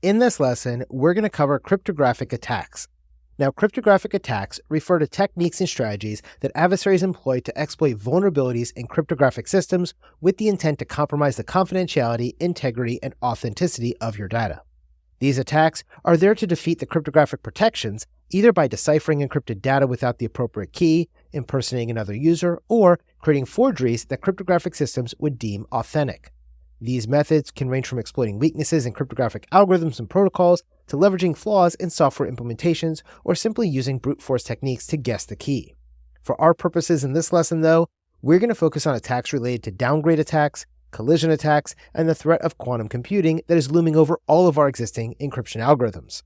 In this lesson, we're going to cover cryptographic attacks. Now, cryptographic attacks refer to techniques and strategies that adversaries employ to exploit vulnerabilities in cryptographic systems with the intent to compromise the confidentiality, integrity, and authenticity of your data. These attacks are there to defeat the cryptographic protections either by deciphering encrypted data without the appropriate key, impersonating another user, or creating forgeries that cryptographic systems would deem authentic. These methods can range from exploiting weaknesses in cryptographic algorithms and protocols to leveraging flaws in software implementations or simply using brute force techniques to guess the key. For our purposes in this lesson, though, we're going to focus on attacks related to downgrade attacks, collision attacks, and the threat of quantum computing that is looming over all of our existing encryption algorithms.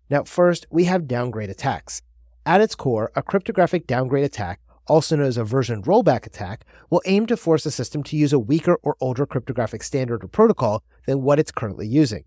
Now, first, we have downgrade attacks. At its core, a cryptographic downgrade attack, also known as a version rollback attack, will aim to force a system to use a weaker or older cryptographic standard or protocol than what it's currently using.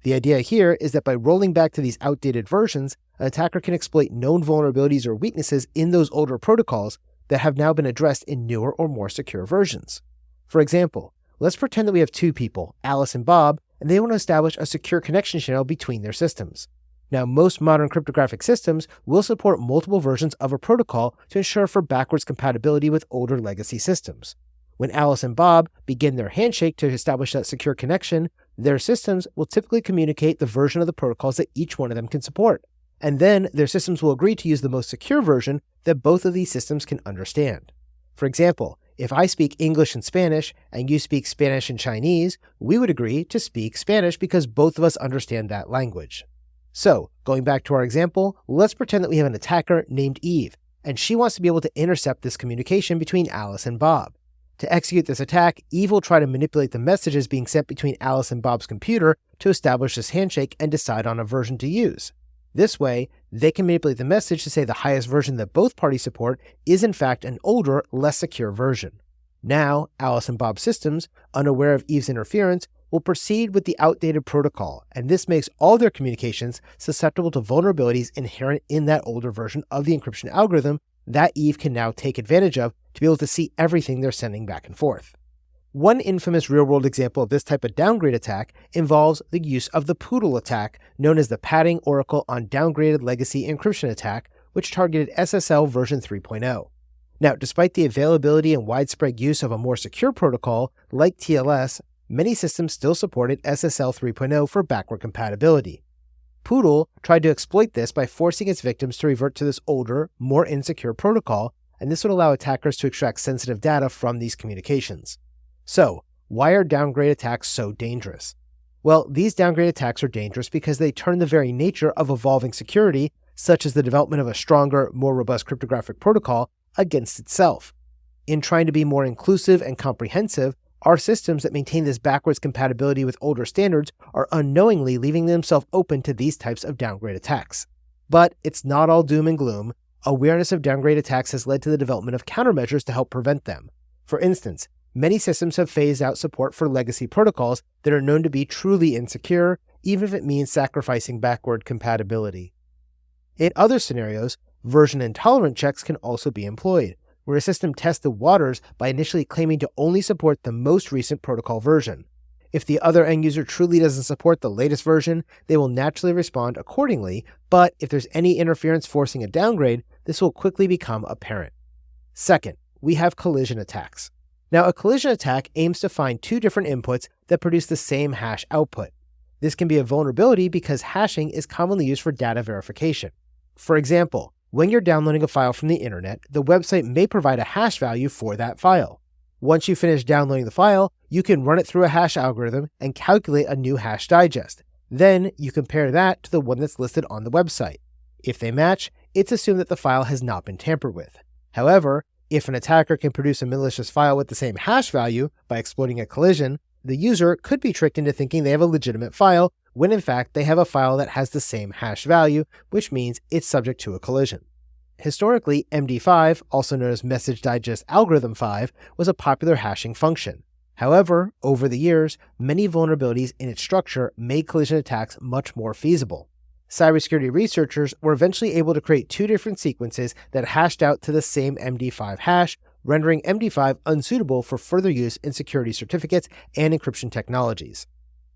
The idea here is that by rolling back to these outdated versions, an attacker can exploit known vulnerabilities or weaknesses in those older protocols that have now been addressed in newer or more secure versions. For example, let's pretend that we have two people, Alice and Bob, and they want to establish a secure connection channel between their systems. Now, most modern cryptographic systems will support multiple versions of a protocol to ensure for backwards compatibility with older legacy systems. When Alice and Bob begin their handshake to establish that secure connection, their systems will typically communicate the version of the protocols that each one of them can support. And then their systems will agree to use the most secure version that both of these systems can understand. For example, if I speak English and Spanish and you speak Spanish and Chinese, we would agree to speak Spanish because both of us understand that language. So, going back to our example, let's pretend that we have an attacker named Eve, and she wants to be able to intercept this communication between Alice and Bob. To execute this attack, Eve will try to manipulate the messages being sent between Alice and Bob's computer to establish this handshake and decide on a version to use. This way, they can manipulate the message to say the highest version that both parties support is in fact an older, less secure version. Now, Alice and Bob's systems, unaware of Eve's interference, will proceed with the outdated protocol, and this makes all their communications susceptible to vulnerabilities inherent in that older version of the encryption algorithm that Eve can now take advantage of to be able to see everything they're sending back and forth. One infamous real-world example of this type of downgrade attack involves the use of the Poodle attack, known as the Padding Oracle on Downgraded Legacy Encryption attack, which targeted SSL version 3.0. Now, despite the availability and widespread use of a more secure protocol like TLS, many systems still supported SSL 3.0 for backward compatibility. Poodle tried to exploit this by forcing its victims to revert to this older, more insecure protocol, and this would allow attackers to extract sensitive data from these communications. So, why are downgrade attacks so dangerous? Well, these downgrade attacks are dangerous because they turn the very nature of evolving security, such as the development of a stronger, more robust cryptographic protocol, against itself. In trying to be more inclusive and comprehensive, our systems that maintain this backwards compatibility with older standards are unknowingly leaving themselves open to these types of downgrade attacks. But it's not all doom and gloom. Awareness of downgrade attacks has led to the development of countermeasures to help prevent them. For instance, many systems have phased out support for legacy protocols that are known to be truly insecure, even if it means sacrificing backward compatibility. In other scenarios, version intolerant checks can also be employed, where a system tests the waters by initially claiming to only support the most recent protocol version. If the other end user truly doesn't support the latest version, they will naturally respond accordingly, but if there's any interference forcing a downgrade, this will quickly become apparent. Second, we have collision attacks. Now, a collision attack aims to find two different inputs that produce the same hash output. This can be a vulnerability because hashing is commonly used for data verification. For example, when you're downloading a file from the internet, the website may provide a hash value for that file. Once you finish downloading the file, you can run it through a hash algorithm and calculate a new hash digest. Then you compare that to the one that's listed on the website. If they match, it's assumed that the file has not been tampered with. However, if an attacker can produce a malicious file with the same hash value by exploiting a collision, the user could be tricked into thinking they have a legitimate file when in fact they have a file that has the same hash value, which means it's subject to a collision. Historically, MD5, also known as Message Digest Algorithm 5, was a popular hashing function. However, over the years, many vulnerabilities in its structure made collision attacks much more feasible. Cybersecurity researchers were eventually able to create two different sequences that hashed out to the same MD5 hash, rendering MD5 unsuitable for further use in security certificates and encryption technologies.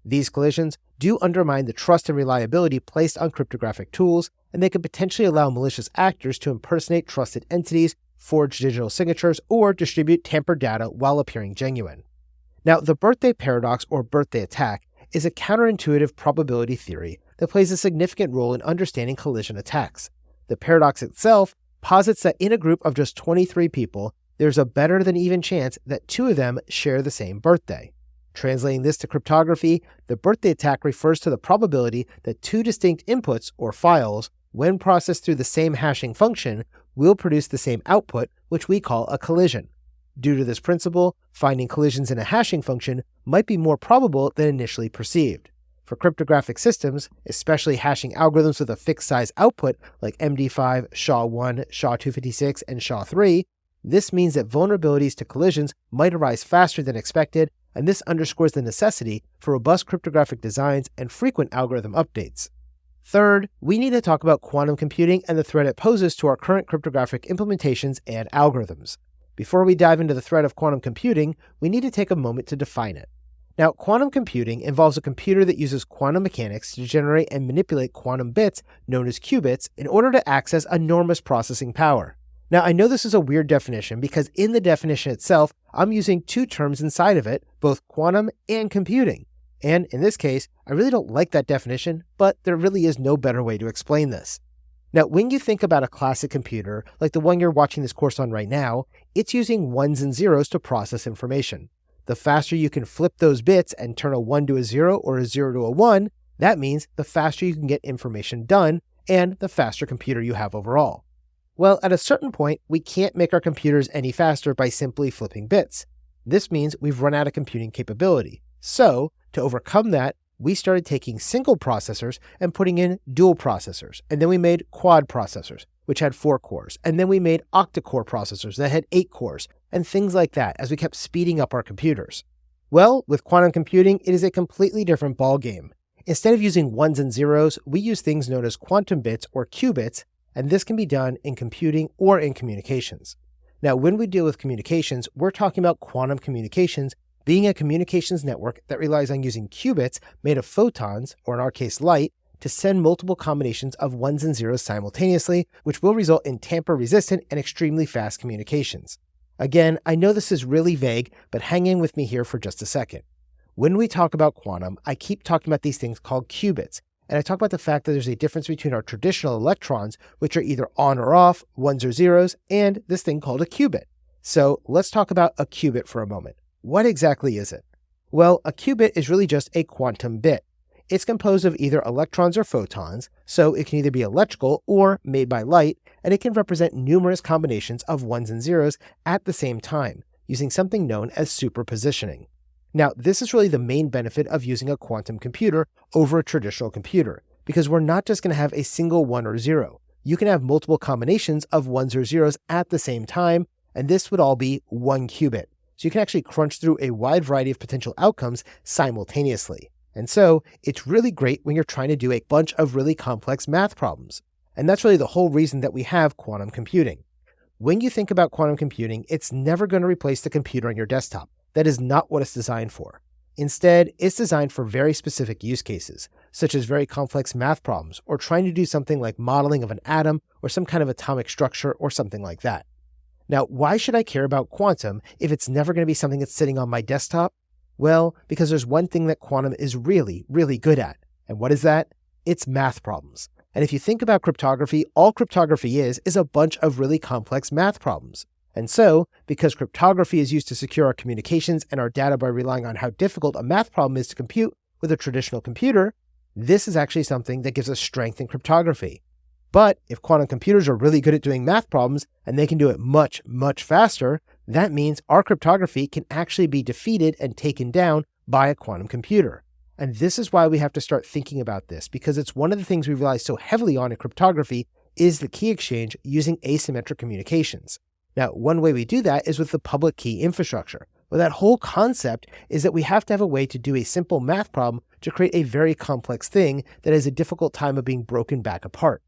These collisions do undermine the trust and reliability placed on cryptographic tools, and they could potentially allow malicious actors to impersonate trusted entities, forge digital signatures, or distribute tampered data while appearing genuine. Now, the birthday paradox or birthday attack is a counterintuitive probability theory that plays a significant role in understanding collision attacks. The paradox itself posits that in a group of just 23 people, there's a better than even chance that 2 of them share the same birthday. Translating this to cryptography, the birthday attack refers to the probability that 2 distinct inputs or files, when processed through the same hashing function, will produce the same output, which we call a collision. Due to this principle, finding collisions in a hashing function might be more probable than initially perceived. For cryptographic systems, especially hashing algorithms with a fixed size output like MD5, SHA-1, SHA-256, and SHA-3, this means that vulnerabilities to collisions might arise faster than expected, and this underscores the necessity for robust cryptographic designs and frequent algorithm updates. Third, we need to talk about quantum computing and the threat it poses to our current cryptographic implementations and algorithms. Before we dive into the threat of quantum computing, we need to take a moment to define it. Now, quantum computing involves a computer that uses quantum mechanics to generate and manipulate quantum bits, known as qubits, in order to access enormous processing power. Now, I know this is a weird definition because in the definition itself, I'm using 2 terms inside of it, both quantum and computing. And in this case, I really don't like that definition, but there really is no better way to explain this. Now, when you think about a classic computer, like the one you're watching this course on right now, it's using ones and zeros to process information. The faster you can flip those bits and turn a 1 to a 0 or a 0 to a 1, that means the faster you can get information done and the faster computer you have overall. Well, at a certain point, we can't make our computers any faster by simply flipping bits. This means we've run out of computing capability. So, to overcome that, we started taking single processors and putting in dual processors, and then we made quad processors, which had 4 cores, and then we made octa-core processors that had 8 cores, and things like that as we kept speeding up our computers. Well, with quantum computing, it is a completely different ballgame. Instead of using ones and zeros, we use things known as quantum bits or qubits, and this can be done in computing or in communications. Now, when we deal with communications, we're talking about quantum communications being a communications network that relies on using qubits made of photons, or in our case light, to send multiple combinations of ones and zeros simultaneously, which will result in tamper-resistant and extremely fast communications. Again, I know this is really vague, but hang in with me here for just a second. When we talk about quantum, I keep talking about these things called qubits, and I talk about the fact that there's a difference between our traditional electrons, which are either on or off, ones or zeros, and this thing called a qubit. So let's talk about a qubit for a moment. What exactly is it? Well, a qubit is really just a quantum bit. It's composed of either electrons or photons, so it can either be electrical or made by light, and it can represent numerous combinations of ones and zeros at the same time, using something known as superpositioning. Now, this is really the main benefit of using a quantum computer over a traditional computer, because we're not just going to have a single 1 or 0. You can have multiple combinations of ones or zeros at the same time, and this would all be 1 qubit. So you can actually crunch through a wide variety of potential outcomes simultaneously. And so it's really great when you're trying to do a bunch of really complex math problems. And that's really the whole reason that we have quantum computing. When you think about quantum computing, it's never going to replace the computer on your desktop. That is not what it's designed for. Instead, it's designed for very specific use cases, such as very complex math problems, or trying to do something like modeling of an atom or some kind of atomic structure or something like that. Now, why should I care about quantum if it's never going to be something that's sitting on my desktop? Well, because there's one thing that quantum is really, really good at. And what is that? It's math problems. And if you think about cryptography, all cryptography is a bunch of really complex math problems. And so, because cryptography is used to secure our communications and our data by relying on how difficult a math problem is to compute with a traditional computer, this is actually something that gives us strength in cryptography. But if quantum computers are really good at doing math problems and they can do it much, much faster, that means our cryptography can actually be defeated and taken down by a quantum computer. And this is why we have to start thinking about this, because it's one of the things we rely so heavily on in cryptography is the key exchange using asymmetric communications. Now, one way we do that is with the public key infrastructure. Well, that whole concept is that we have to have a way to do a simple math problem to create a very complex thing that has a difficult time of being broken back apart.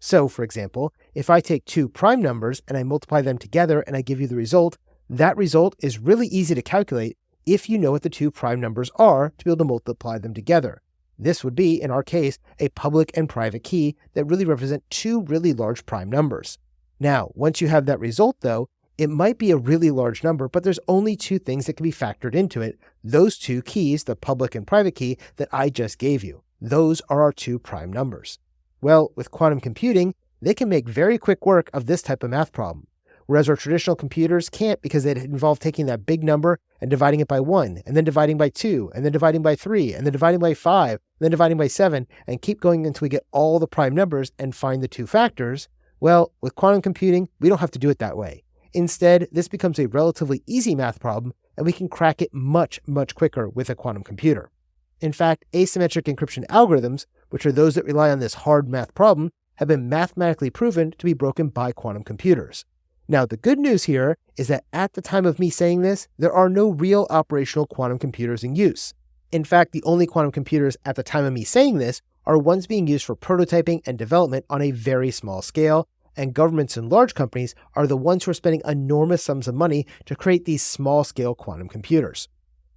So, for example, if I take 2 prime numbers and I multiply them together and I give you the result, that result is really easy to calculate if you know what the two prime numbers are to be able to multiply them together. This would be, in our case, a public and private key that really represent two really large prime numbers. Now, once you have that result though, it might be a really large number, but there's only two things that can be factored into it. Those two keys, the public and private key that I just gave you. Those are our two prime numbers. Well, with quantum computing, they can make very quick work of this type of math problem, whereas our traditional computers can't because they involve taking that big number and dividing it by 1, and then dividing by 2, and then dividing by 3, and then dividing by 5, and then dividing by 7, and keep going until we get all the prime numbers and find the two factors. Well, with quantum computing, we don't have to do it that way. Instead, this becomes a relatively easy math problem, and we can crack it much, much quicker with a quantum computer. In fact, asymmetric encryption algorithms, which are those that rely on this hard math problem, have been mathematically proven to be broken by quantum computers. Now, the good news here is that at the time of me saying this, there are no real operational quantum computers in use. In fact, the only quantum computers at the time of me saying this are ones being used for prototyping and development on a very small scale, and governments and large companies are the ones who are spending enormous sums of money to create these small-scale quantum computers.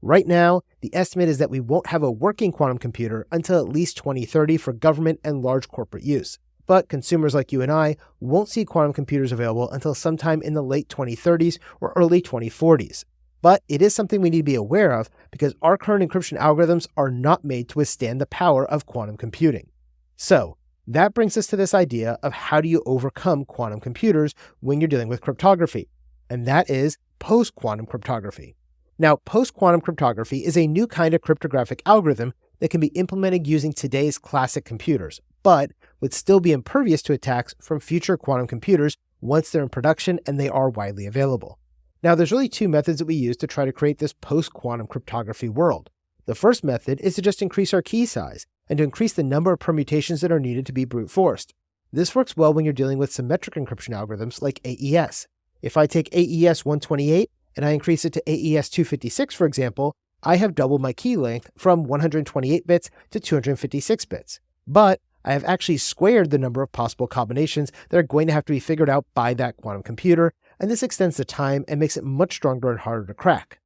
Right now, the estimate is that we won't have a working quantum computer until at least 2030 for government and large corporate use. But consumers like you and I won't see quantum computers available until sometime in the late 2030s or early 2040s. But it is something we need to be aware of because our current encryption algorithms are not made to withstand the power of quantum computing. So, that brings us to this idea of how do you overcome quantum computers when you're dealing with cryptography, and that is post-quantum cryptography. Now, post-quantum cryptography is a new kind of cryptographic algorithm that can be implemented using today's classic computers, but would still be impervious to attacks from future quantum computers once they're in production and they are widely available. Now, there's really two methods that we use to try to create this post-quantum cryptography world. The first method is to just increase our key size and to increase the number of permutations that are needed to be brute forced. This works well when you're dealing with symmetric encryption algorithms like AES. If I take AES 128 and I increase it to AES 256, for example, I have doubled my key length from 128 bits to 256 bits. But I have actually squared the number of possible combinations that are going to have to be figured out by that quantum computer, and this extends the time and makes it much stronger and harder to crack.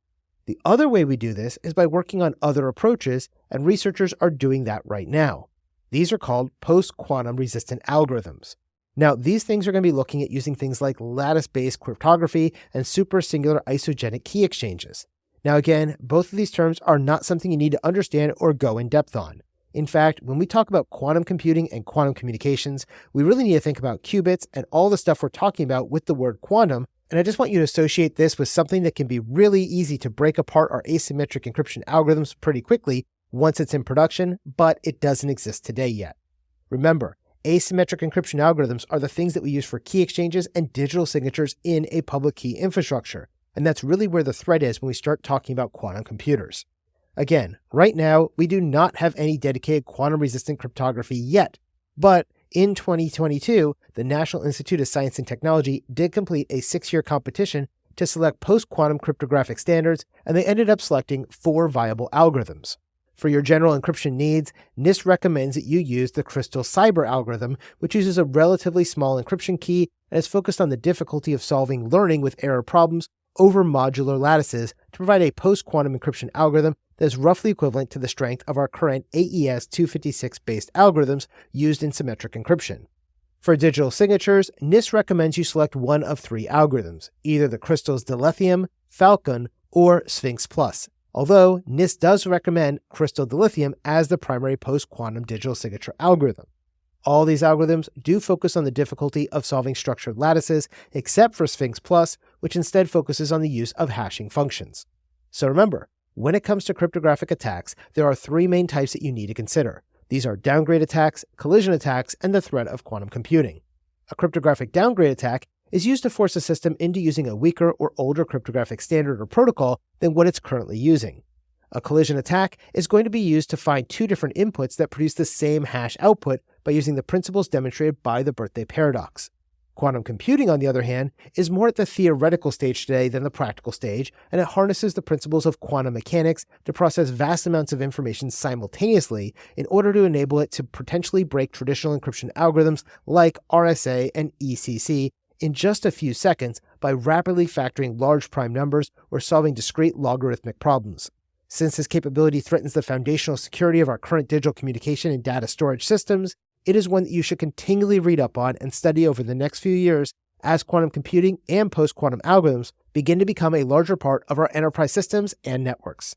The other way we do this is by working on other approaches, and researchers are doing that right now. These are called post-quantum resistant algorithms. Now, these things are going to be looking at using things like lattice-based cryptography and super-singular isogenic key exchanges. Now again, both of these terms are not something you need to understand or go in depth on. In fact, when we talk about quantum computing and quantum communications, we really need to think about qubits and all the stuff we're talking about with the word quantum, and I just want you to associate this with something that can be really easy to break apart our asymmetric encryption algorithms pretty quickly once it's in production, but it doesn't exist today yet. Remember, asymmetric encryption algorithms are the things that we use for key exchanges and digital signatures in a public key infrastructure, and that's really where the threat is when we start talking about quantum computers. Again, right now, we do not have any dedicated quantum-resistant cryptography yet, but in 2022, the National Institute of Science and Technology did complete a 6-year competition to select post-quantum cryptographic standards, and they ended up selecting 4 viable algorithms. For your general encryption needs, NIST recommends that you use the Crystal Cyber algorithm, which uses a relatively small encryption key and is focused on the difficulty of solving learning with error problems over modular lattices to provide a post-quantum encryption algorithm that is roughly equivalent to the strength of our current AES 256-based algorithms used in symmetric encryption. For digital signatures, NIST recommends you select one of 3 algorithms, either the Crystal's Dilithium, Falcon, or Sphinx Plus, although NIST does recommend Crystal Dilithium as the primary post-quantum digital signature algorithm. All these algorithms do focus on the difficulty of solving structured lattices, except for Sphinx Plus, which instead focuses on the use of hashing functions. So remember, when it comes to cryptographic attacks, there are 3 main types that you need to consider. These are downgrade attacks, collision attacks, and the threat of quantum computing. A cryptographic downgrade attack is used to force a system into using a weaker or older cryptographic standard or protocol than what it's currently using. A collision attack is going to be used to find 2 different inputs that produce the same hash output by using the principles demonstrated by the birthday paradox. Quantum computing, on the other hand, is more at the theoretical stage today than the practical stage, and it harnesses the principles of quantum mechanics to process vast amounts of information simultaneously in order to enable it to potentially break traditional encryption algorithms like RSA and ECC in just a few seconds by rapidly factoring large prime numbers or solving discrete logarithmic problems. Since this capability threatens the foundational security of our current digital communication and data storage systems, it is one that you should continually read up on and study over the next few years as quantum computing and post-quantum algorithms begin to become a larger part of our enterprise systems and networks.